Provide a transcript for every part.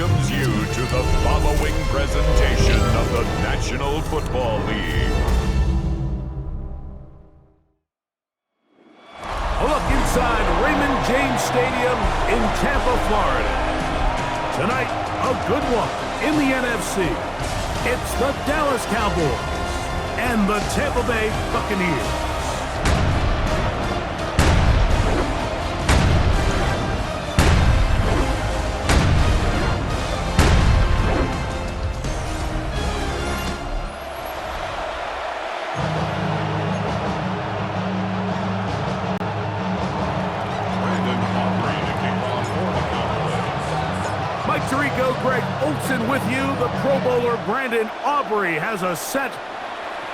welcomes you to the following presentation of the National Football League. A look inside Raymond James Stadium in Tampa, Florida. Tonight, a good one in the NFC. It's the Dallas Cowboys and the Tampa Bay Buccaneers. Greg Olsen with you. The Pro Bowler Brandon Aubrey has a set.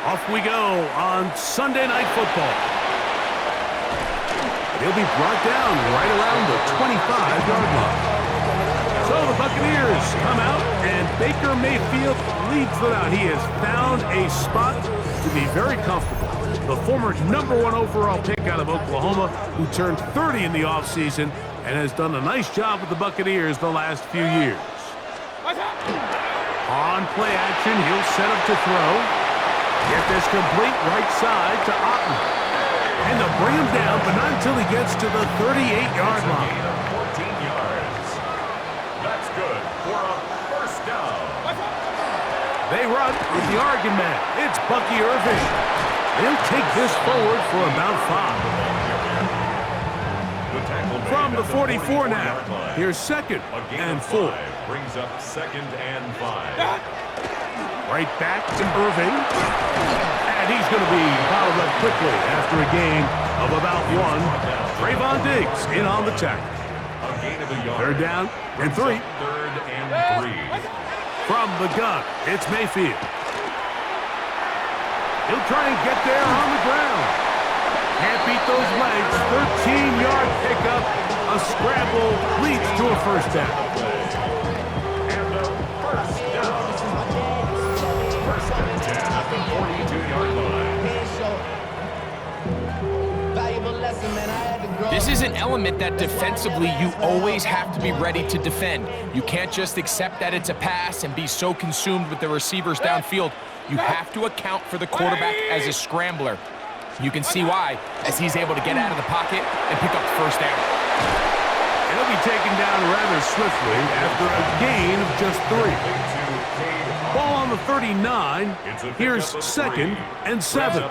Off we go on Sunday Night Football. He'll be brought down right around the 25-yard line. So the Buccaneers come out, and Baker Mayfield leads them out. He has found a spot to be very comfortable. The former #1 overall pick out of Oklahoma, who turned 30 in the offseason and has done a nice job with the Buccaneers the last few years. On play action, he'll set up to throw. Get this complete right side to Otten. And they'll bring him down, but not until he gets to the 38-yard line. 14 yards. That's good for a first down. They run with the Oregon man. It's Bucky Irving. He'll take this forward for about 5. From the 44 now. Here's 2nd and 4. Brings up 2nd and 5. Right back to Irving. And he's going to be fouled up quickly after a gain of about 1. Trayvon Diggs in on the tackle. A gain of a yard. 3rd down and 3. 3rd and 3. From the gun, it's Mayfield. He'll try and get there on the ground. Can't beat those legs. 13-yard pickup. A scramble leads to a first down. And a first down. First and 10 at the 42-yard line. This is an element that defensively you always have to be ready to defend. You can't just accept that it's a pass and be so consumed with the receivers downfield. You have to account for the quarterback as a scrambler. You can see why, as he's able to get out of the pocket and pick up the first down. He'll be taken down rather swiftly after a gain of just 3. Ball on the 39. Here's 2nd and 7.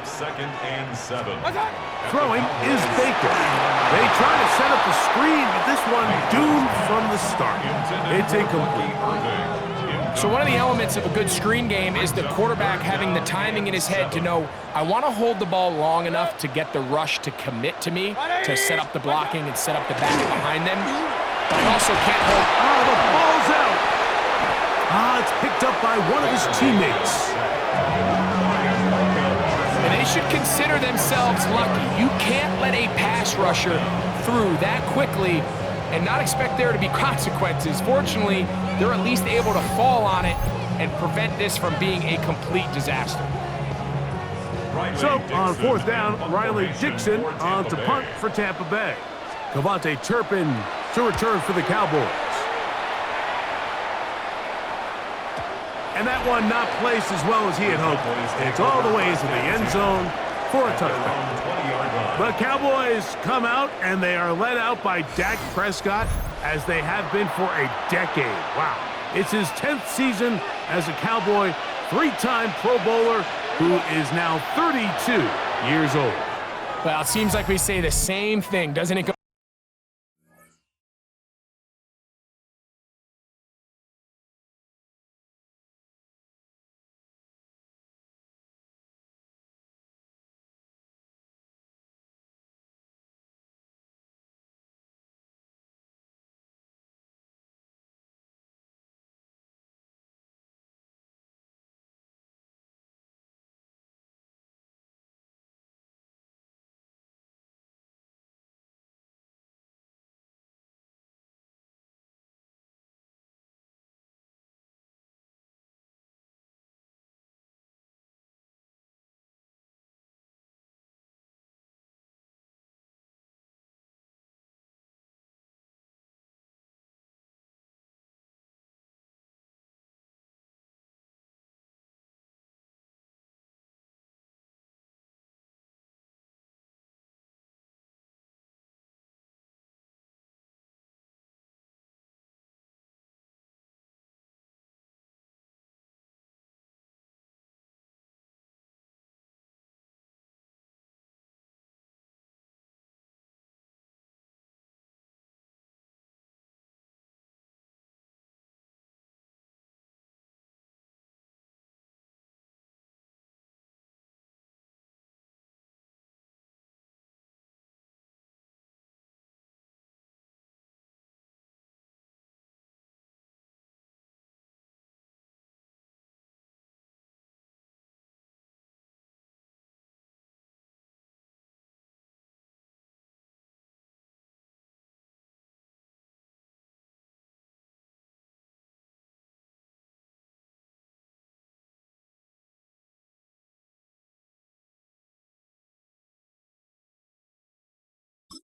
Throwing is Baker. They try to set up the screen, but this one doomed from the start. It's incomplete. So one of the elements of a good screen game is the quarterback having the timing in his head to know, I want to hold the ball long enough to get the rush to commit to me, to set up the blocking and set up the back behind them. But I also can't hold. Oh, the ball's out. It's picked up by one of his teammates. And they should consider themselves lucky. You can't let a pass rusher through that quickly and not expect there to be consequences. Fortunately, they're at least able to fall on it and prevent this from being a complete disaster. So, on 4th down, Riley Dixon on to punt for Tampa Bay. Cavante Turpin to return for the Cowboys. And that one not placed as well as he had hoped. It's all the way into the end zone for a touchdown. The Cowboys come out, and they are led out by Dak Prescott, as they have been for a decade. Wow. It's his 10th season as a Cowboy, 3-time Pro Bowler, who is now 32 years old. Well, it seems like we say the same thing, doesn't it?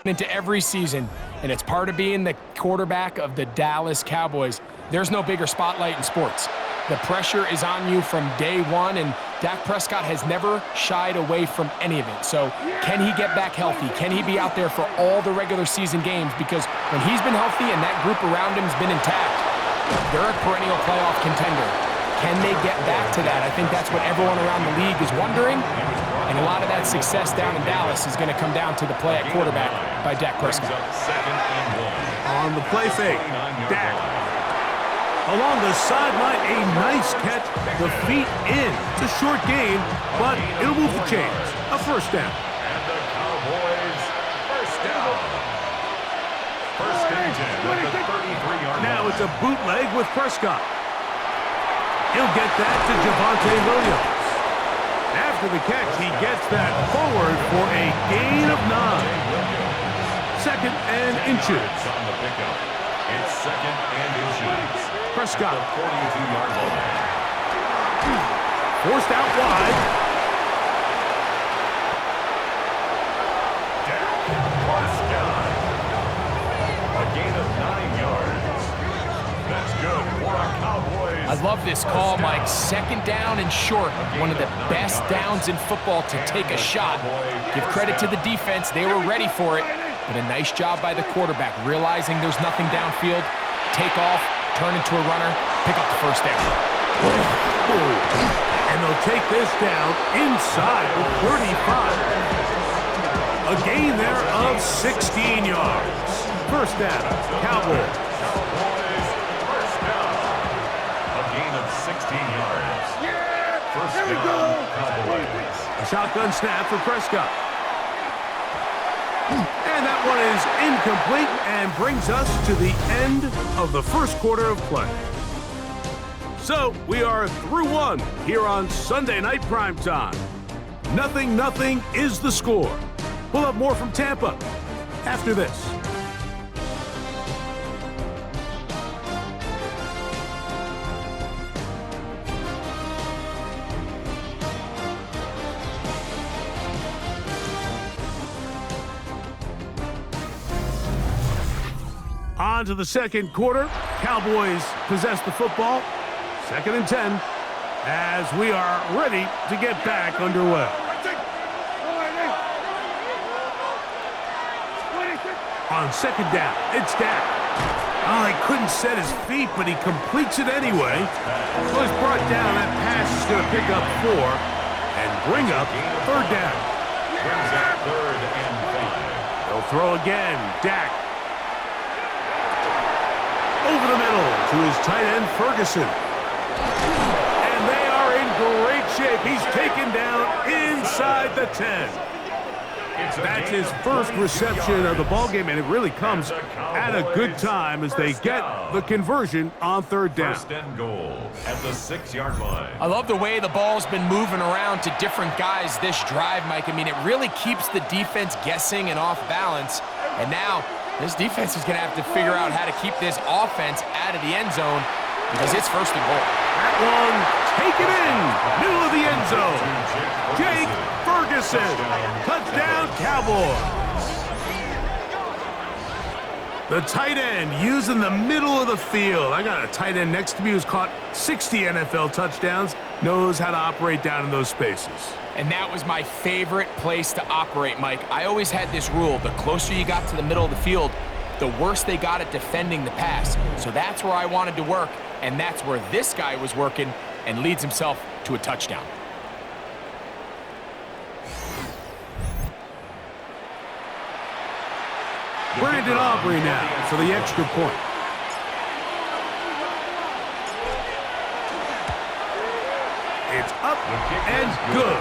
Into every season, and it's part of being the quarterback of the Dallas Cowboys. There's no bigger spotlight in sports. The pressure is on you from day one, and Dak Prescott has never shied away from any of it. So can he get back healthy? Can he be out there for all the regular season games? Because when he's been healthy and that group around him has been intact, they're a perennial playoff contender. Can they get back to that? I think that's what everyone around the league is wondering. And a lot of that success down in Dallas is going to come down to the play at quarterback by Dak Prescott. On the play fake, Dak. Along the sideline, a nice catch. The feet in. It's a short gain, but it'll move the chains. A first down. And the Cowboys first down. First and 10 at the 33-yard line. Now it's a bootleg with Prescott. He'll get that to Javonte Williams. After the catch, he gets that forward for a gain of 9. Second and inches. On the pickup. It's second and inches. Prescott. The 42-yard line. Forced out wide. Dak Prescott. A gain of 9 yards. That's good for our Cowboys. I love this call, Mike. Second down and short. One of the best downs in football to take a shot. Give credit to the defense. They were ready for it. But a nice job by the quarterback, realizing there's nothing downfield. Take off, turn into a runner, pick up the first down. And they'll take this down inside the 35. A gain there of 16 yards. First down, Cowboys. First down. A gain of 16 yards. First down, Cowboys. A shotgun snap for Prescott. And that one is incomplete and brings us to the end of the first quarter of play. So we are through one here on Sunday Night Primetime. 0-0 is the score. We'll have more from Tampa after this. On to the second quarter. Cowboys possess the football. Second and 10 as we are ready to get back underway. On second down, it's Dak. Oh, he couldn't set his feet, but he completes it anyway. So he's brought down. That pass is going to pick up 4 and bring up third down. Brings up third and 5. They'll throw again. Dak. Over the middle to his tight end, Ferguson. And they are in great shape. He's taken down inside the 10. That's his first reception of the ballgame, and it really comes at a good time as they get the conversion on third down. First and goal at the 6-yard line. I love the way the ball's been moving around to different guys this drive, Mike. I mean, it really keeps the defense guessing and off balance. And now this defense is going to have to figure out how to keep this offense out of the end zone because it's first and goal. That one, take it in, middle of the end zone. Jake Ferguson, touchdown Cowboys. The tight end using the middle of the field. I got a tight end next to me who's caught 60 NFL touchdowns, knows how to operate down in those spaces. And that was my favorite place to operate, Mike. I always had this rule. The closer you got to the middle of the field, the worse they got at defending the pass. So that's where I wanted to work, and that's where this guy was working and leads himself to a touchdown. Brandon Aubrey now for the extra point. It's up and good.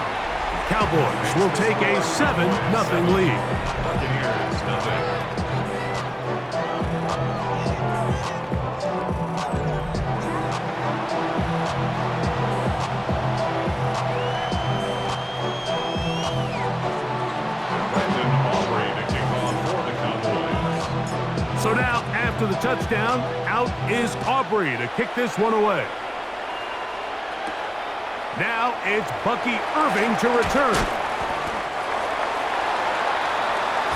Cowboys will take a 7-0 lead. Buccaneers, nothing. Brandon Aubrey to kick off for the Cowboys. So now, after the touchdown, out is Aubrey to kick this one away. Now it's Bucky Irving to return.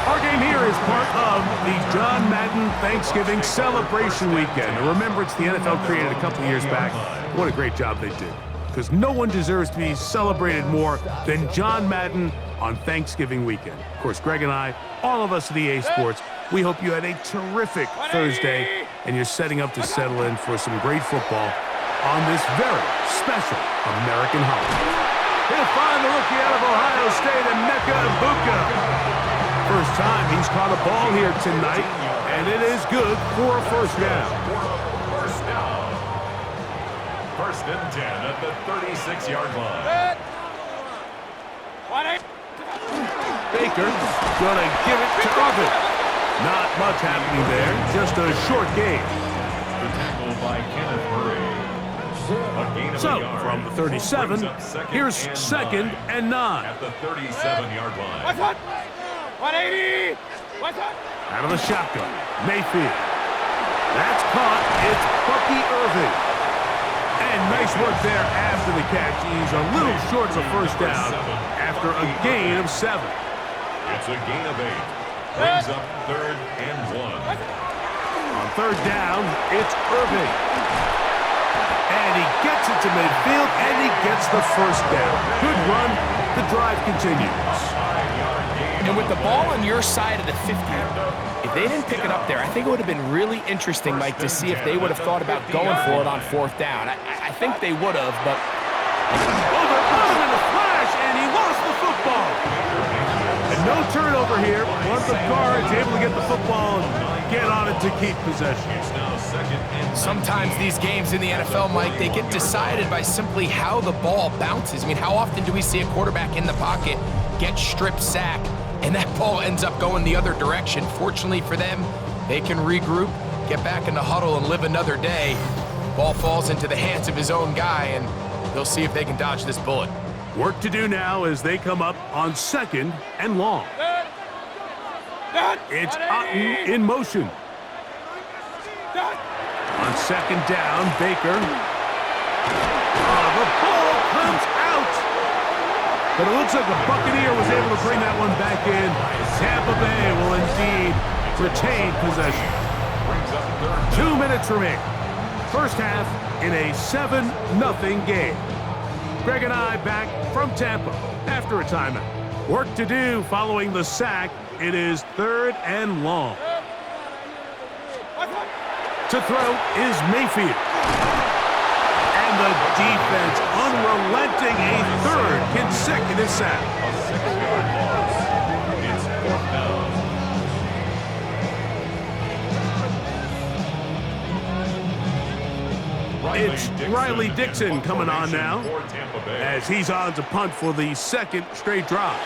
Our game here is part of the John Madden Thanksgiving Celebration Weekend. Now remember, it's the NFL created a couple of years back. What a great job they did. Because no one deserves to be celebrated more than John Madden on Thanksgiving weekend. Of course, Greg and I, all of us at EA Sports, we hope you had a terrific Thursday and you're setting up to settle in for some great football on this very special American holiday. He'll find the rookie out of Ohio State, Emeka Egbuka. First time he's caught a ball here tonight, and it is good for a first down. First and 10 at the 36-yard line. Baker gonna give it to Irvin. Not much happening there, just a short game. The tackle by Kenneth Murray. So, from the 37, here's second and 9. At the 37-yard line. 180! Out of the shotgun, Mayfield. That's caught. It's Bucky Irving. And nice work there after the catch. He's a little short of a first down after a gain of 7. It's a gain of 8. Brings up 3rd and 1. On third down, it's Irving. And he gets it to midfield, and he gets the first down. Good run. The drive continues. And with the ball on your side of the 50, if they didn't pick it up there, I think it would have been really interesting, Mike, to see if they would have thought about going for it on 4th down. I think they would have, but... Overrun in a flash, and he lost the football. And no turnover here. One of the guards able to get the football and get on it to keep possession. Sometimes these games in the NFL, Mike, they get decided by simply how the ball bounces. I mean, how often do we see a quarterback in the pocket get stripped sack, and that ball ends up going the other direction? Fortunately for them, they can regroup, get back in the huddle, and live another day. Ball falls into the hands of his own guy, and they'll see if they can dodge this bullet. Work to do now as they come up on 2nd and long. It's Otten in motion. On 2nd down, Baker. The ball comes out. But it looks like the Buccaneers was able to bring that one back in. Tampa Bay will indeed retain possession. 2 minutes remaining. First half in a 7-0 game. Greg and I back from Tampa after a timeout. Work to do following the sack. It is 3rd and long. To throw is Mayfield. And the defense unrelenting, a 3rd consecutive sack. A 6-yard loss. It's 4th down. It's Riley Dixon coming on now as he's on to punt for the 2nd straight drive.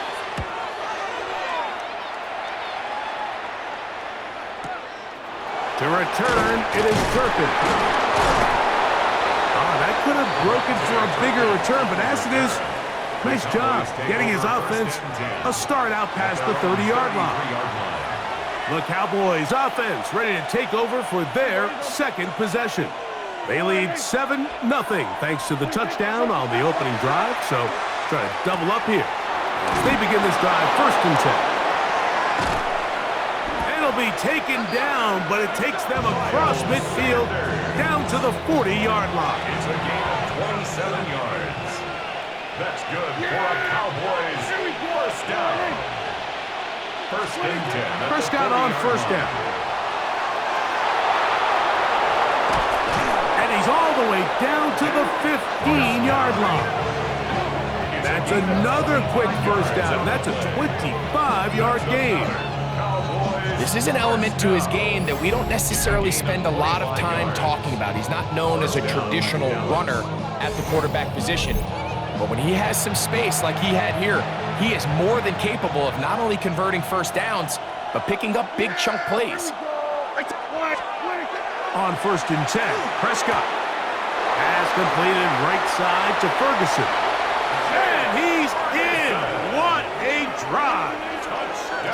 To return, it is Turpin. That could have broken for a bigger return, but as it is, nice job getting his offense a start out past the 30-yard line. The Cowboys offense ready to take over for their 2nd possession. They lead 7-0 thanks to the touchdown on the opening drive, so try to double up here as they begin this drive 1st and 10. It'll be taken down, but it takes them across midfield down to the 40-yard line. It's a gain of 27 yards. That's good for a Cowboys first down. 1st and 10. Prescott on 1st down. And he's all the way down to the 15-yard line. That's another quick first down. That's a 25-yard gain. This is an element to his game that we don't necessarily spend a lot of time talking about. He's not known as a traditional runner at the quarterback position. But when he has some space like he had here, he is more than capable of not only converting first downs, but picking up big chunk plays. On 1st and 10, Prescott has completed right side to Ferguson. And he's in. What a drive.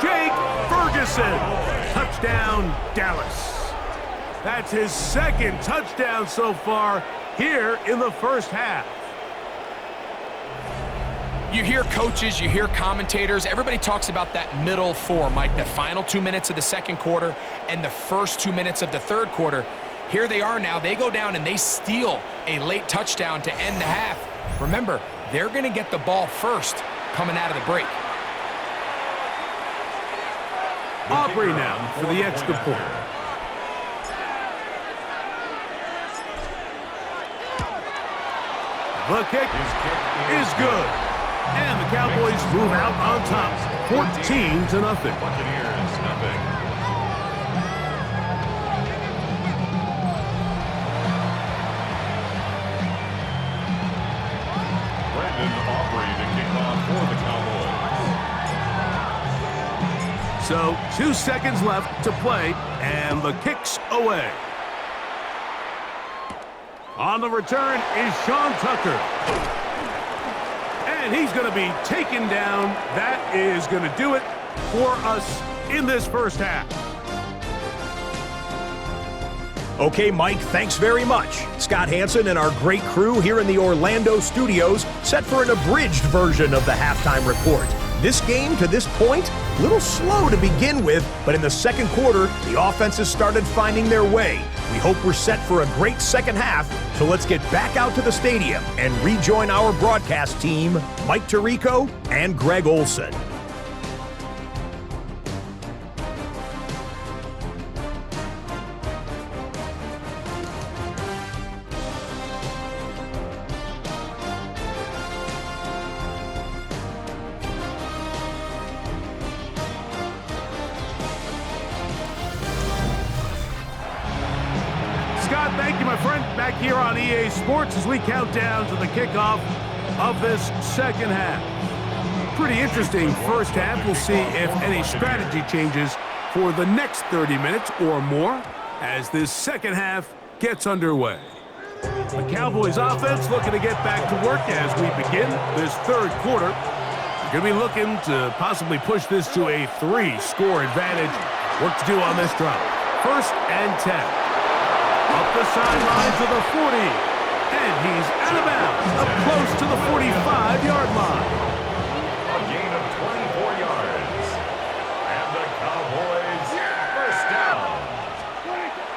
Jake Ferguson. Touchdown, Dallas. That's his 2nd touchdown so far here in the first half. You hear coaches, you hear commentators, everybody talks about that middle four, Mike, the final 2 minutes of the second quarter and the first 2 minutes of the third quarter. Here they are now. They go down and they steal a late touchdown to end the half. Remember, they're going to get the ball first coming out of the break. Aubrey now for the extra point. The kick is good. And the Cowboys move out on top, 14-0. Buccaneers, nothing. Brandon Aubrey to kick off for the Cowboys. So 2 seconds left to play, and the kick's away. On the return is Sean Tucker. And he's going to be taken down. That is going to do it for us in this first half. Okay, Mike, thanks very much. Scott Hansen and our great crew here in the Orlando studios set for an abridged version of the halftime report. This game, to this point, a little slow to begin with, but in the second quarter, the offenses started finding their way. We hope we're set for a great second half, so let's get back out to the stadium and rejoin our broadcast team, Mike Tirico and Greg Olson. Scott, thank you, my friend. Back here on EA Sports as we count down to the kickoff of this second half. Pretty interesting first half. We'll see if any strategy changes for the next 30 minutes or more as this second half gets underway. The Cowboys offense looking to get back to work as we begin this third quarter. We're going to be looking to possibly push this to a 3-score advantage. Work to do on this drive. 1st and 10. Up the sidelines of the 40. And he's out of bounds, up close to the 45-yard line. A gain of 24 yards. And the Cowboys first down.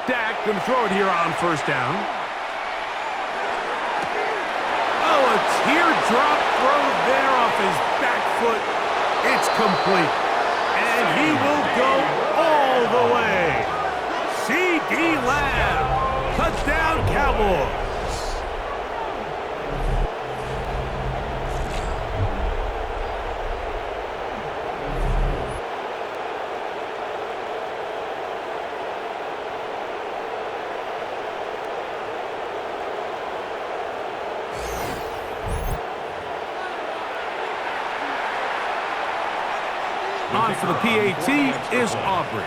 Dak going to throw it here on first down. Oh, a teardrop throw there off his back foot. It's complete. And he will go all the way. C.D. Lamb. Touchdown, Cowboys. On for the PAT is Aubrey.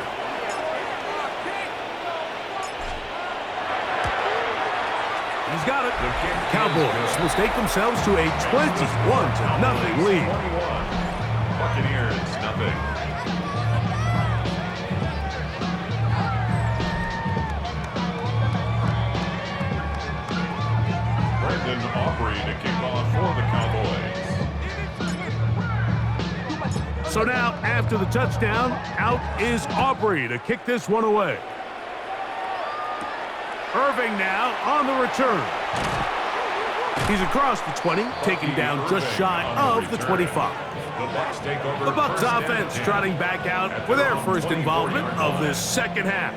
He's got it. Cowboys mistake themselves to a 21-0 lead. Buccaneers, nothing. Brandon Aubrey to kick off for the Cowboys. So now, after the touchdown, out is Aubrey to kick this one away. Irving now on the return. He's across the 20, taken down just shy of the 25. The Bucs offense trotting back out for their first involvement of this second half.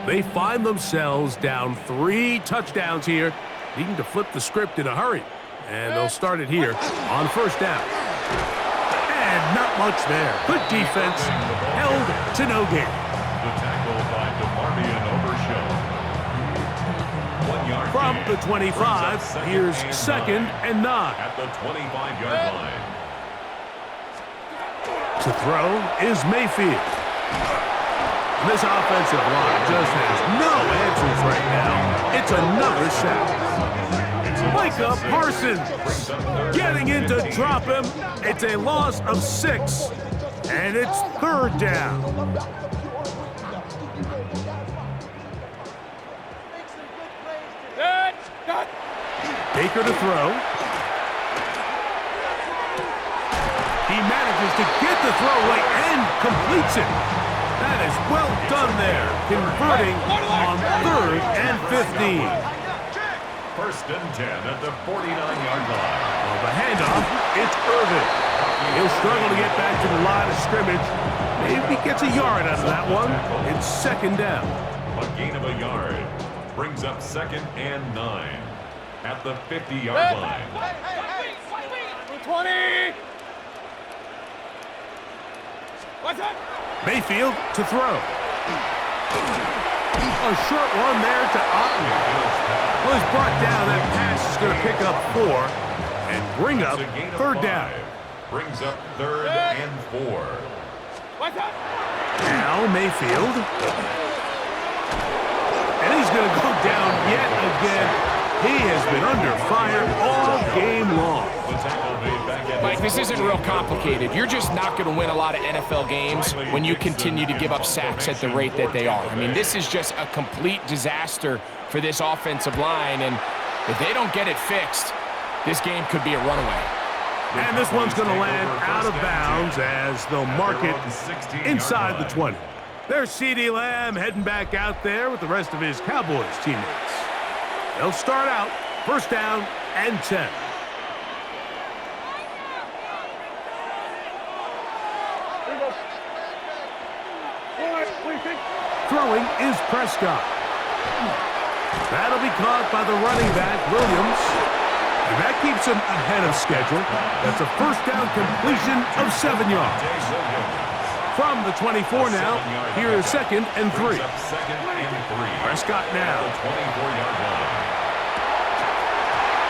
They find themselves down 3 touchdowns here, needing to flip the script in a hurry. And they'll start it here on first down. And not much there. Good defense, held to no gain. The tackle by DeMarvion Overshown. From the 25, here's 2nd and 9. At the 25-yard line. To throw is Mayfield. And this offensive line just has no answers right now. It's another sack. Micah Parsons getting in to drop him. It's a loss of 6, and it's 3rd down. Baker to throw. He manages to get the throwaway and completes it. That is well done there, converting on 3rd and 15. First and 10 at the 49-yard line. Well, the handoff, it's Irvin. He'll struggle to get back to the line of scrimmage. Maybe gets a yard out of that one. It's 2nd down. A gain of a yard brings up 2nd and 9 at the 50-yard line. 20. What's up? Mayfield to throw. A short one there to Otten. Well, he's brought down. That pass is going to pick up 4 and bring up 3rd down. Brings up 3rd and 4. What's up? Now Mayfield. And he's going to go down yet again. He has been under fire all game long. Mike, this isn't real complicated. You're just not going to win a lot of NFL games when you continue to give up sacks at the rate that they are. I mean, this is just a complete disaster for this offensive line, and if they don't get it fixed, this game could be a runaway. And this one's going to land out of bounds as they'll mark it inside the 20. There's CeeDee Lamb heading back out there with the rest of his Cowboys teammates. They'll start out 1st down and 10. Throwing is Prescott. That'll be caught by the running back, Williams. And that keeps him ahead of schedule. That's a 1st down completion of 7 yards. From the 24 now, here is 2nd and 3. Prescott now.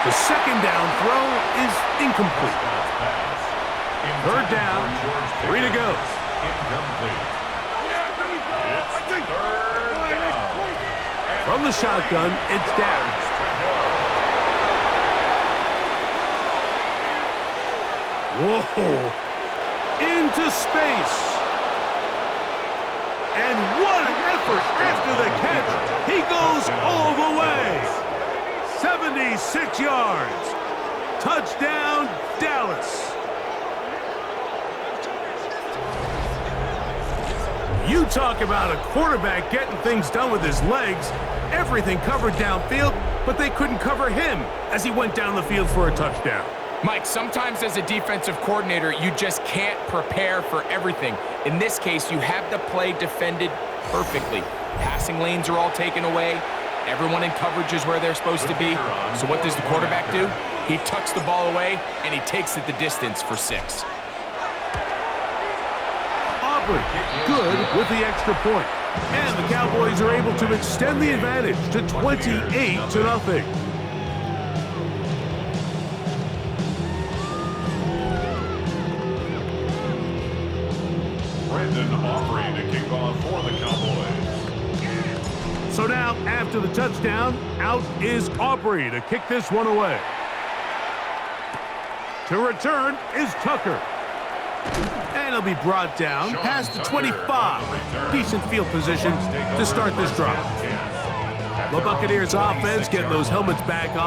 The 2nd down throw is incomplete. 3rd down, 3 to go. From the shotgun, it's down. Whoa! Into space. And what an effort after the catch. He goes all the way. 76 yards. Touchdown, Dallas. You talk about a quarterback getting things done with his legs. Everything covered downfield, but they couldn't cover him as he went down the field for a touchdown. Mike, sometimes as a defensive coordinator, you just can't prepare for everything. In this case, you have the play defended perfectly. Passing lanes are all taken away. Everyone in coverage is where they're supposed to be. So what does the quarterback do? He tucks the ball away, and he takes it the distance for 6. Aubrey, good with the extra point. And the Cowboys are able to extend the advantage to 28-0. To kick off for the Cowboys. So now, after the touchdown, out is Aubrey to kick this one away. To return is Tucker. And he'll be brought down past the 25. Decent field position to start this drive. The Buccaneers offense getting those helmets back on.